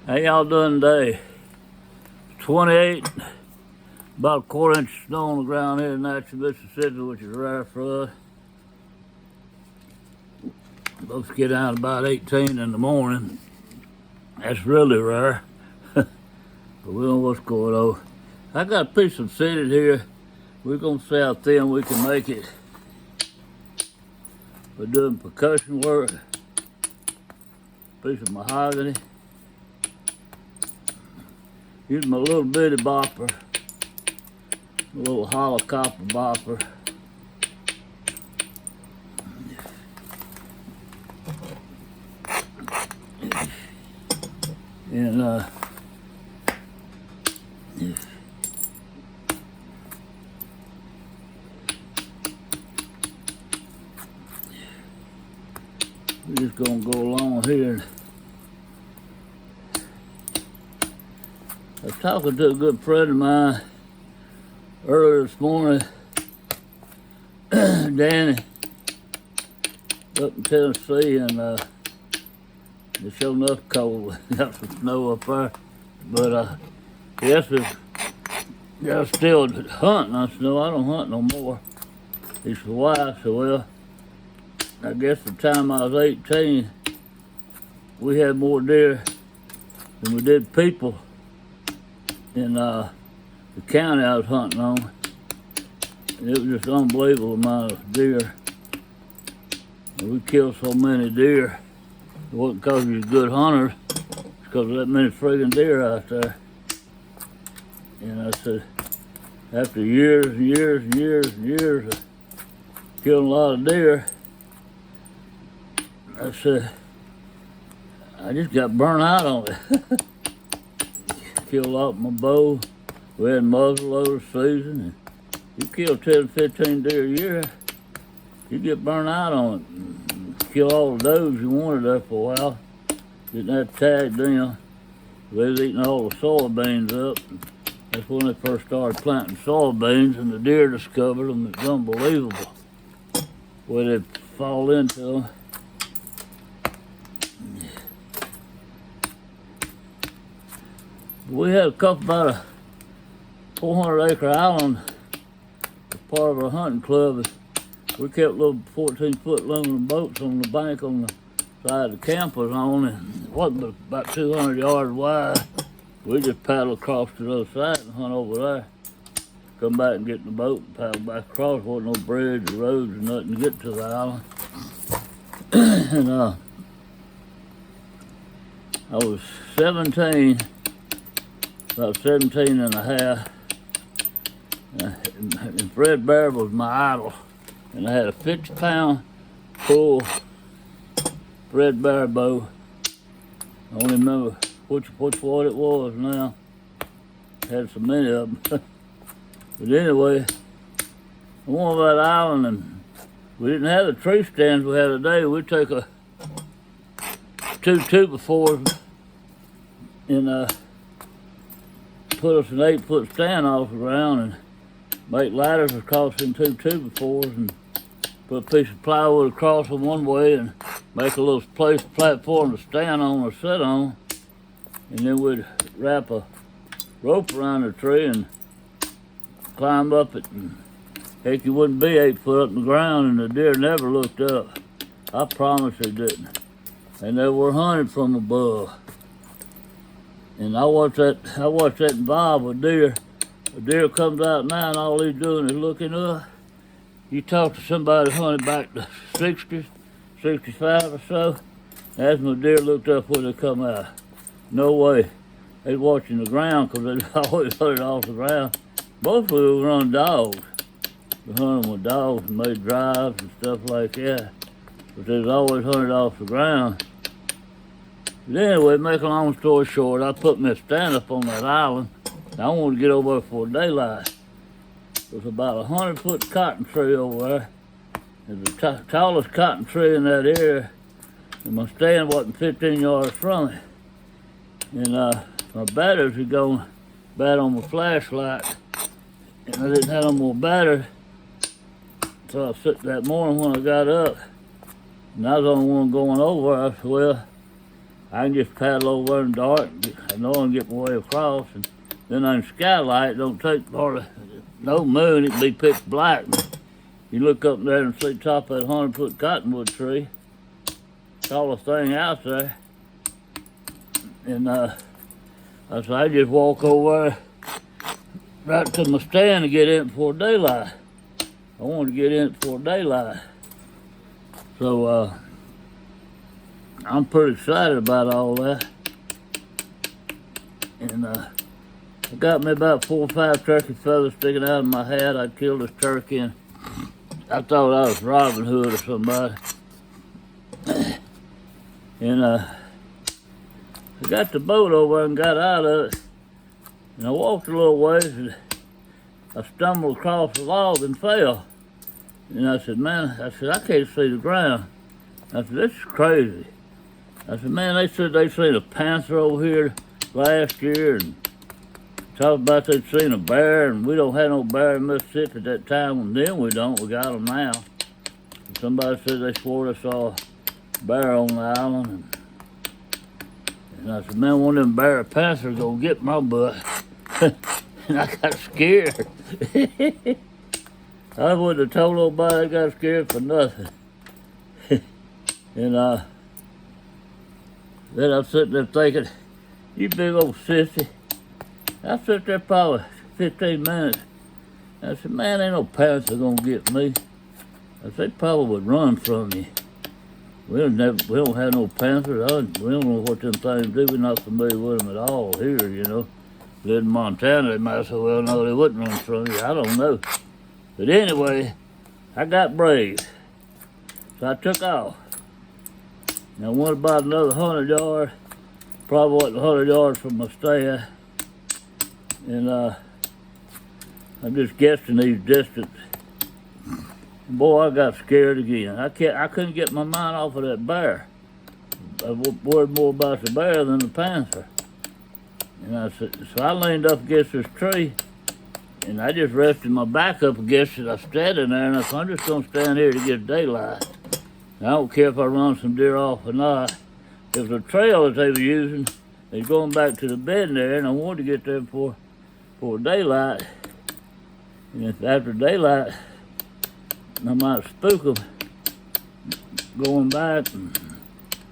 How y'all doing today? 28, about a quarter inch of snow on the ground here in Natchez, Mississippi, which is rare for us. Supposed to get out about 18 in the morning. That's really rare. But we don't know what's going on. I got a piece of cedar here. We're gonna see how thin we can make it. We're doing percussion work. Piece of mahogany. Using my little bitty bopper, a little hollow copper bopper. And we're just gonna go along here. I was talking to a good friend of mine earlier this morning, Danny, up in Tennessee, and it's sure enough cold. Got some snow up there, but yes, they're still hunting. I said, no, I don't hunt no more. He said, why? I said, well, I guess the time I was 18, we had more deer than we did people in the county I was hunting on. And it was just unbelievable amount of deer. And we killed so many deer. It wasn't because we was good hunters, it's because of that many friggin' deer out there. And I said, after years and years and years and years of killing a lot of deer, I said, I just got burnt out on it. Killed a lot with my bow. We had muzzle loader season, and you kill 10, 15 deer a year, you get burnt out on it. Kill all the does you wanted there for a while. Getting that tagged them. They was eating all the soybeans up. That's when they first started planting soybeans, and the deer discovered them. It's unbelievable where they fall into them. We had a couple, about a 400-acre island as part of our hunting club. We kept little 14-foot aluminum boats on the bank on the side the camp was on, and it wasn't but about 200 yards wide. We just paddle across to the other side and hunt over there. Come back and get in the boat and paddle back across. There wasn't no bridge or roads or nothing to get to the island. And I was 17, about 17 and a half. And Fred Bear was my idol. And I had a 50-pound full Fred Bear bow. I don't remember which one it was now. Had so many of them. But anyway, I went over that island, and we didn't have the tree stands we had today. We'd take a 2 2x4s and put us an 8-foot standoff around and make ladders across them 2 2x4s and put a piece of plywood across them one way and make a little platform to stand on or sit on. And then we'd wrap a rope around the tree and climb up it. And heck, you wouldn't be 8 foot up in the ground, and the deer never looked up. I promise they didn't. And they were hunted from above. And I watched that involve a deer. A deer comes out now and all he's doing is looking up. You talk to somebody who hunted back to 60s, 65 or so, as my deer looked up when they come out. No way. They watching the ground because they always hunted off the ground. Mostly we run dogs. We hunted with dogs and made drives and stuff like that. But they was always hunted off the ground. But anyway, make a long story short, I put me a stand-up on that island. I wanted to get over there before daylight. There's about 100-foot cotton tree over there. It's the tallest cotton tree in that area. And my stand wasn't 15 yards from it. And my batteries had gone bad on my flashlight. And I didn't have no more batteries. So I sit that morning when I got up. And I was the only one going over. I said, well, I can just paddle over in the dark, I know I can get my way across, and then on the skylight, it don't take hardly no moon, it can be pitch black. You look up there and see the top of that 100-foot cottonwood tree, tallest thing out there, and I just walk over right to my stand to get in before daylight. I wanted to get in before daylight. So I'm pretty excited about all that. And I got me about 4 or 5 turkey feathers sticking out of my hat. I killed this turkey and I thought I was Robin Hood or somebody. And I got the boat over and got out of it. And I walked a little ways and I stumbled across a log and fell. And I said, man, I can't see the ground. I said, this is crazy. I said, man, they said they seen a panther over here last year and talked about they'd seen a bear, and we don't have no bear in Mississippi at that time, and then we don't, we got them now. And somebody said they swore they saw a bear on the island. And I said, man, one of them bear panthers gonna get my butt. And I got scared. I wouldn't have told nobody I got scared for nothing. And then I'm sitting there thinking, you big old sissy. I sat there probably 15 minutes. I said, man, ain't no panther gonna get me. I said, they probably would run from you. We don't have no panthers. We don't know what them things do. We're not familiar with them at all here, you know. Live in Montana, they might so well know they wouldn't run from you. I don't know. But anyway, I got brave. So I took off. And I went about another 100 yards, probably wasn't 100 yards from my stand. And I'm just guessing these distances. Boy, I got scared again. I couldn't get my mind off of that bear. I was worried more about the bear than the panther. And I said, so I leaned up against this tree, and I just rested my back up against it. I was standing there, and I said, I'm just gonna stand here to get daylight. And I don't care if I run some deer off or not. It was a trail that they were using. They're going back to the bed there, and I wanted to get there before daylight. And if after daylight, I might spook them going back and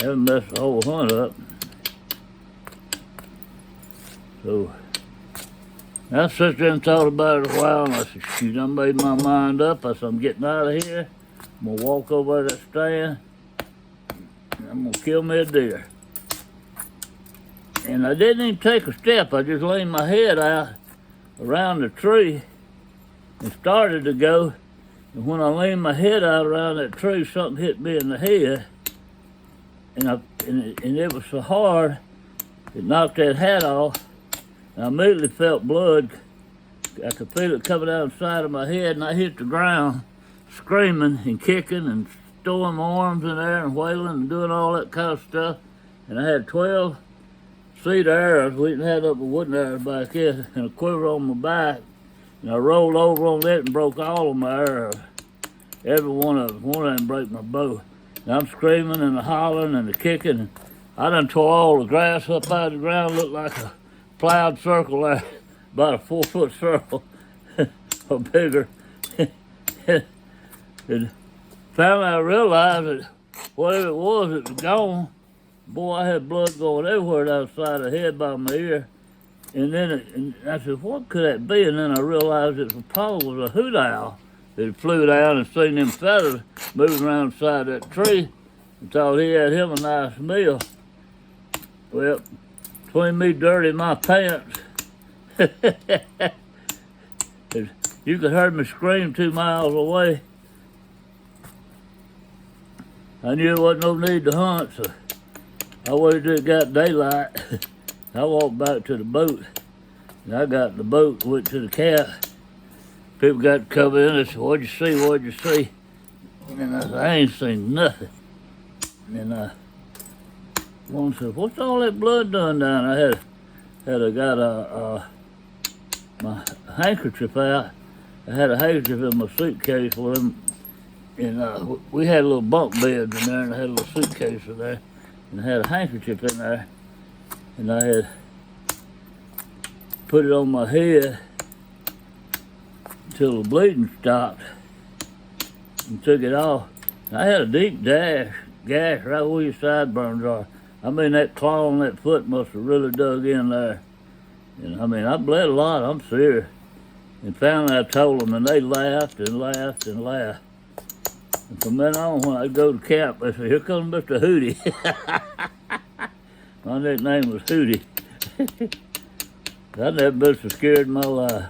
having messed the whole hunt up. So I sat there and thought about it a while, and I said, shoot, I made my mind up. I said, I'm getting out of here. I'm gonna walk over to that stand, and I'm gonna kill me a deer. And I didn't even take a step. I just leaned my head out around the tree and started to go. And when I leaned my head out around that tree, something hit me in the head. And it was so hard, it knocked that hat off. And I immediately felt blood. I could feel it coming down the side of my head, and I hit the ground, screaming and kicking and throwing my arms in there and wailing and doing all that kind of stuff. And I had 12 cedar arrows. We didn't have up a wooden arrows back here, and a quiver on my back. And I rolled over on that and broke all of my arrows. Every one of them. One of them broke my bow. And I'm screaming and hollering and kicking. And I done tore all the grass up out of the ground. Looked like a plowed circle there, about a 4-foot circle or bigger. And finally I realized that whatever it was gone. Boy, I had blood going everywhere down the side of the head by my ear. And then I said, what could that be? And then I realized it probably was a hoot owl that flew down and seen them feathers moving around the side of that tree and thought he had him a nice meal. Well, between me dirty my pants, you could hear me scream 2 miles away. I knew there wasn't no need to hunt, so I waited till it got daylight. I walked back to the boat, and I got in the boat, went to the cabin. People got to come in and said, what'd you see, what'd you see? And I said, I ain't seen nothing. And one said, what's all that blood done down? I got my handkerchief out. I had a handkerchief in my suitcase with him, and we had little bunk beds in there, and I had a little suitcase in there. and I had a handkerchief in there, and I had put it on my head until the bleeding stopped, and took it off. And I had a deep gash right where your sideburns are. I mean, that claw on that foot must have really dug in there. And I mean, I bled a lot, I'm serious. And finally I told them, and they laughed and laughed and laughed. And from then on, when I go to camp, they say, "Here comes Mr. Hootie." My nickname was Hootie. I've never been so scared in my life.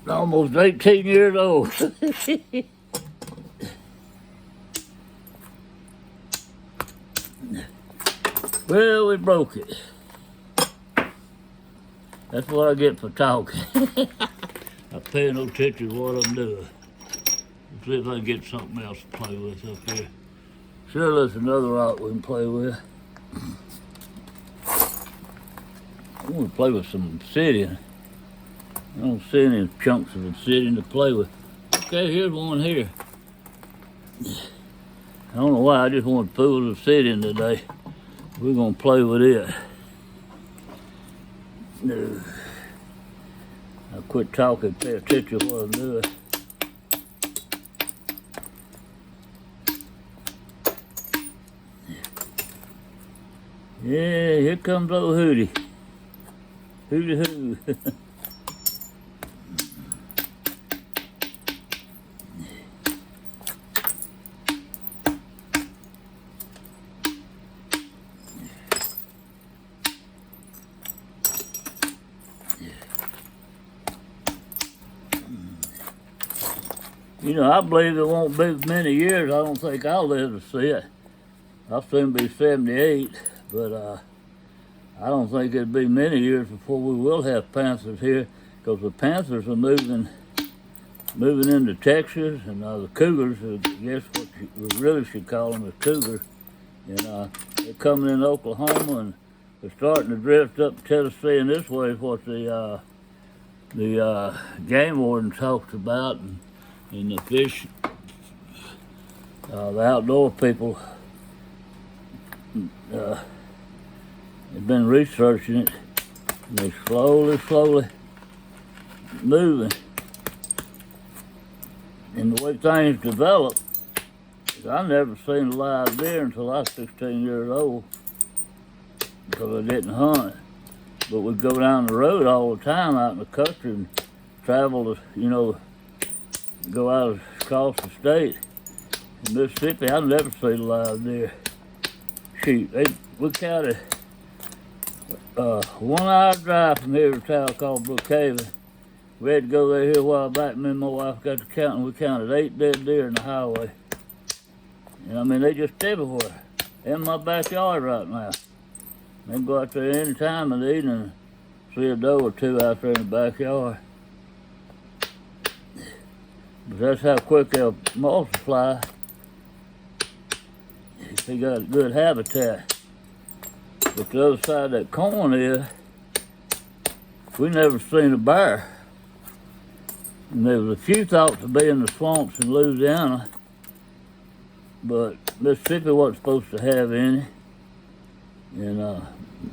Almost 18 years old. Well, we broke it. That's what I get for talking. I pay no attention to what I'm doing. Let's see if I can get something else to play with up here. Sure, there's another rock we can play with. I want to play with some obsidian. I don't see any chunks of obsidian to play with. Okay, here's one here. I don't know why, I just want to fool with obsidian today. We're going to play with it. No. I'll quit talking, pay attention to what I'm doing. Yeah, here comes old Hootie. Hootie hoo. You know, I believe it won't be many years. I don't think I'll live to see it. I'll soon be 78, but I don't think it'll be many years before we will have panthers here, because the panthers are moving into Texas, and the cougars, I guess what we really should call them, is cougars, and they're coming in Oklahoma, and they're starting to drift up Tennessee, and this way is what the game warden talks about, and the fish, the outdoor people, have been researching it, and they're slowly moving. And the way things develop, I never seen a live deer until I was 16 years old, because I didn't hunt. But we'd go down the road all the time out in the country and travel to, you know, go out across the state. In Mississippi, I never seen a live deer. Shoot, we counted 1 hour drive from here to a town called Brookhaven. We had to go there here a while back. Me and my wife got to counting. We counted 8 dead deer in the highway. And I mean, they just everywhere. In my backyard right now. They can go out there any time of the evening and see a doe or two out there in the backyard. But that's how quick they'll multiply if they got good habitat. But the other side of that corn is, we never seen a bear. And there was a few thought to be in the swamps in Louisiana, but Mississippi wasn't supposed to have any. And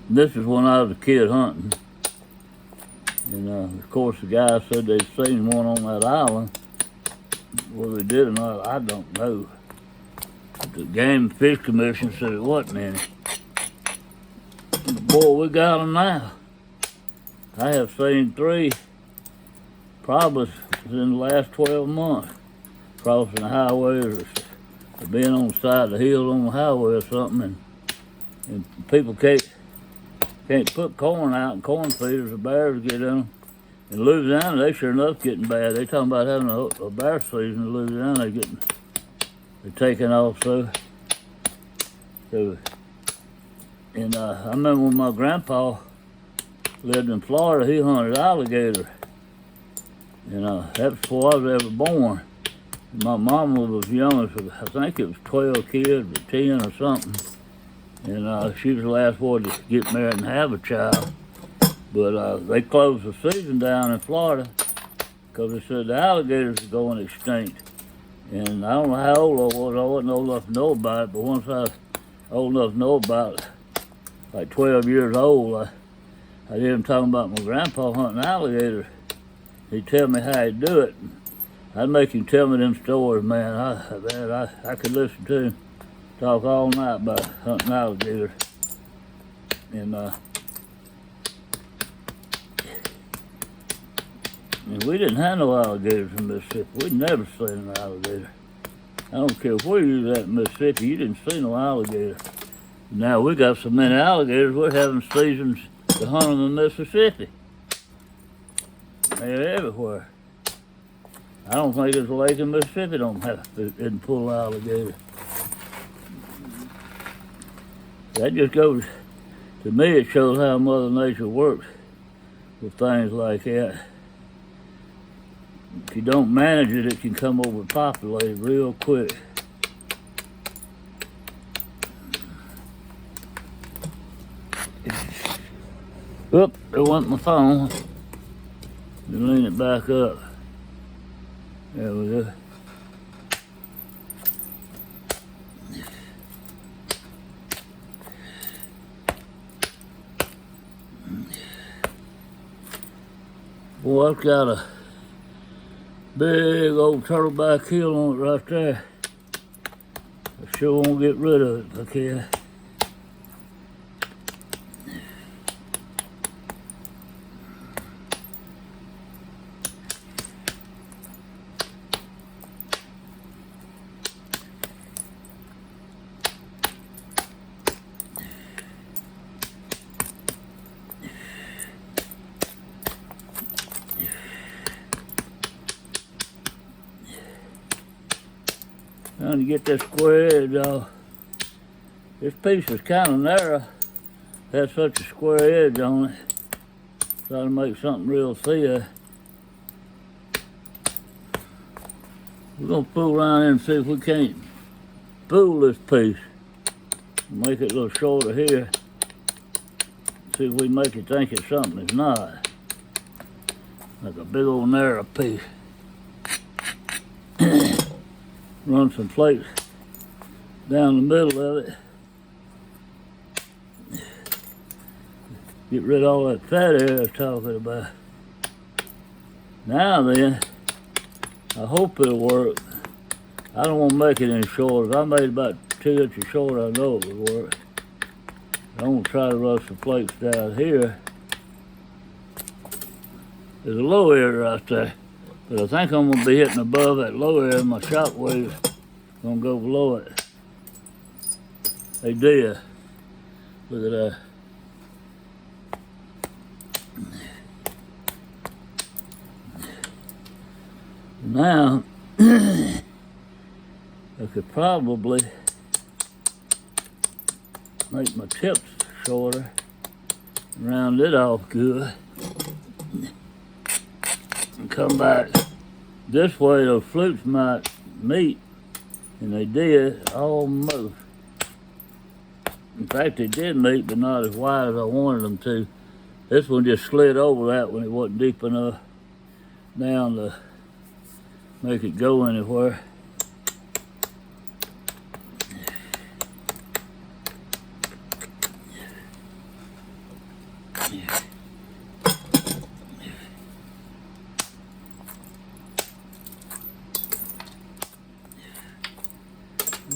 this is when I was a kid hunting. And of course the guy said they'd seen one on that island. Whether they did or not, I don't know. The Game and Fish Commission said it wasn't any. Boy, we got them now. I have seen 3 probably in the last 12 months, crossing the highway or being on the side of the hill on the highway or something, and people can't put corn out in corn feeders, the bears get in them. In Louisiana, they sure enough getting bad. They talking about having a bear season in Louisiana. They're taking off so. And I remember when my grandpa lived in Florida, he hunted alligator. And that was before I was ever born. And my mama was young, so I think it was 12 kids or 10 or something. And she was the last one to get married and have a child. But they closed the season down in Florida because they said the alligators are going extinct. And I don't know how old I was. I wasn't old enough to know about it, but once old enough to know about it, like 12 years old. I hear him talking about my grandpa hunting alligators. He'd tell me how he'd do it. I'd make him tell me them stories, man. I could listen to him talk all night about hunting alligators. And we didn't have no alligators in Mississippi. We'd never seen an alligator. I don't care where you was at in Mississippi, you didn't see no alligator. Now we got so many alligators, we're having seasons to hunt them in Mississippi. They're everywhere. I don't think there's a lake in Mississippi isn't full of alligators. That just goes, to me it shows how Mother Nature works with things like that. If you don't manage it, it can come overpopulated real quick. Oop, there went my phone. Lean it back up. There we go. Boy, I've got a big old turtleback heel on it right there. I sure won't get rid of it if I can. Trying to get that square edge off. This piece is kind of narrow. Has such a square edge on it. Try to make something real thin. We're gonna fool around here and see if we can't spool this piece. Make it a little shorter here. See if we make it think it's something it's not. Like a big old narrow piece. Run some plates down the middle of it. Get rid of all that fat air I was talking about. Now then, I hope it'll work. I don't want to make it any shorter. If I made it about 2 inches short, I know it would work. I'm going to try to run some plates down here. There's a low area right there. But I think I'm going to be hitting above that low area. My shockwave's going to go below it. They did. Look at that. Now, I could probably make my tips shorter, round it off good, and come back this way. Those flutes might meet, and they did almost. In fact, they did meet, but not as wide as I wanted them to. This one just slid over that when it wasn't deep enough down to make it go anywhere.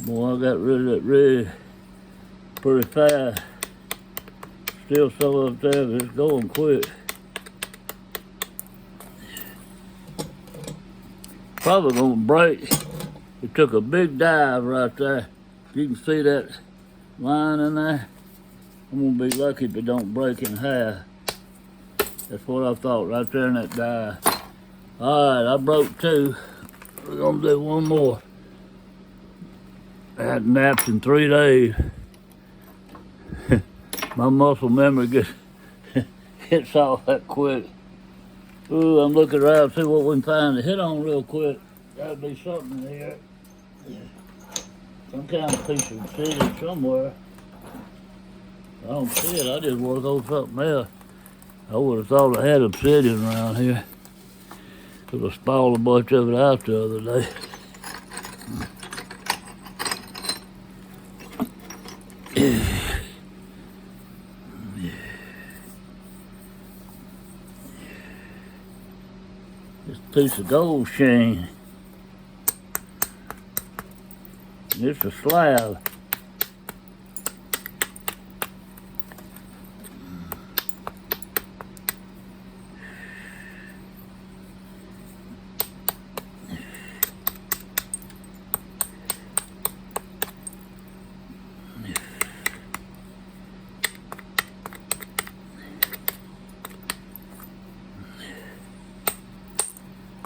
Boy, I got rid of that red pretty fast. Still some up there, but it's going quick. Probably gonna break. It took a big dive right there. You can see that line in there. I'm gonna be lucky if it don't break in half. That's what I thought right there in that dive. All right, I broke 2. We're gonna do one more. I had naps in 3 days. My muscle memory gets off that quick. Ooh, I'm looking around to see what we can find to hit on real quick. Gotta be something in here. Some kind of piece of obsidian somewhere. I don't see it. I just work on something else. I would have thought I had obsidian around here. Could have spoiled a bunch of it out the other day. This piece of gold sheen. And it's a slab.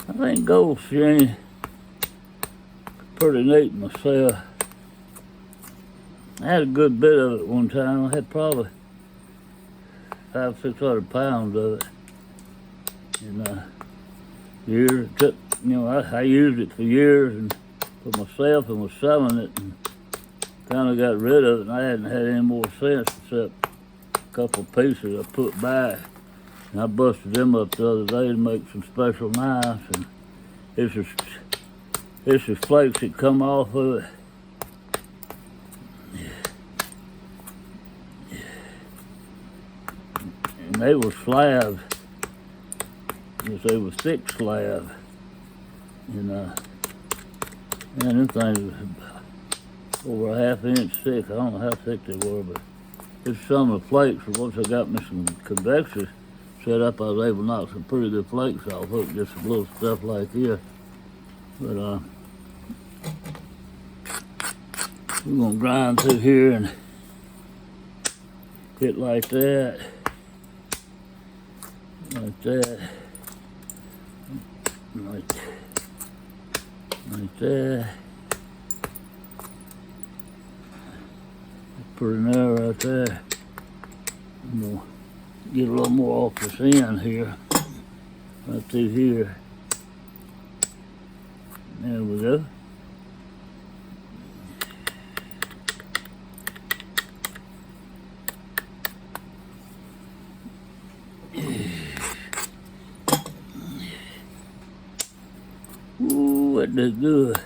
I think gold sheen pretty neat myself. I had a good bit of it one time. I had probably 500-600 pounds of it. And years it took, I used it for years and for myself and was selling it and kind of got rid of it, and I hadn't had any more since except a couple of pieces I put back. And I busted them up the other day to make some special knives, and it's just flakes that come off of it. And they were slabs, because they were thick slabs. And man, them things was over a half-inch thick. I don't know how thick they were, but it's some of the flakes. Once I got me some convexers set up, I was able to knock some pretty good flakes off of it, just some little stuff like this. But we're gonna grind through here and get like that, like that, like that. Pretty narrow right there. I'm gonna get a little more off this end here, right through here. There we go. Ooh, that did good.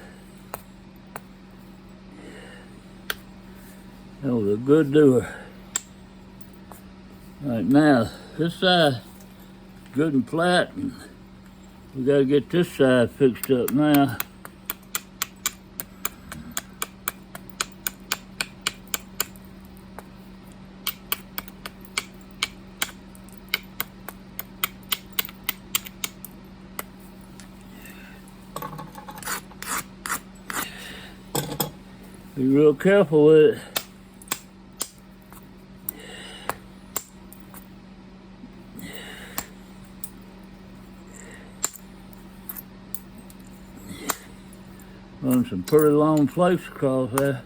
That was a good doer. Right now, this side good and flat, and we got to get this side fixed up now. Be real careful with it. Run some pretty long flakes across there.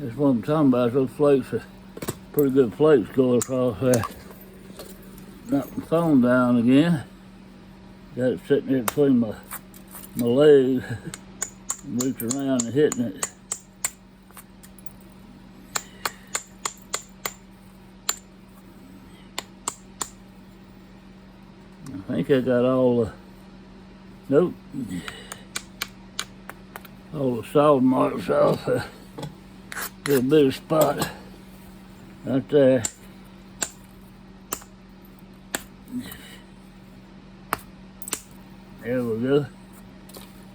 That's what I'm talking about. Those flakes are pretty good flakes going across there. Knocked my phone down again. Got it sitting there between my legs. Reach around and hitting it. I think I got all the, nope, all the solid marks off. Little bit of spot right there. There we go.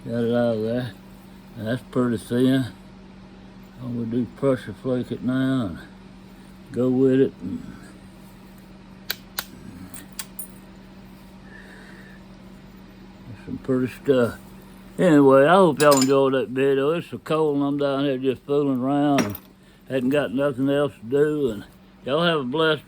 Got it out of there. That's pretty thin. All we do is pressure flake it now and go with it. That's some pretty stuff. Anyway, I hope y'all enjoyed that video. It's so cold and I'm down here just fooling around and hadn't got nothing else to do. And y'all have a blessed day.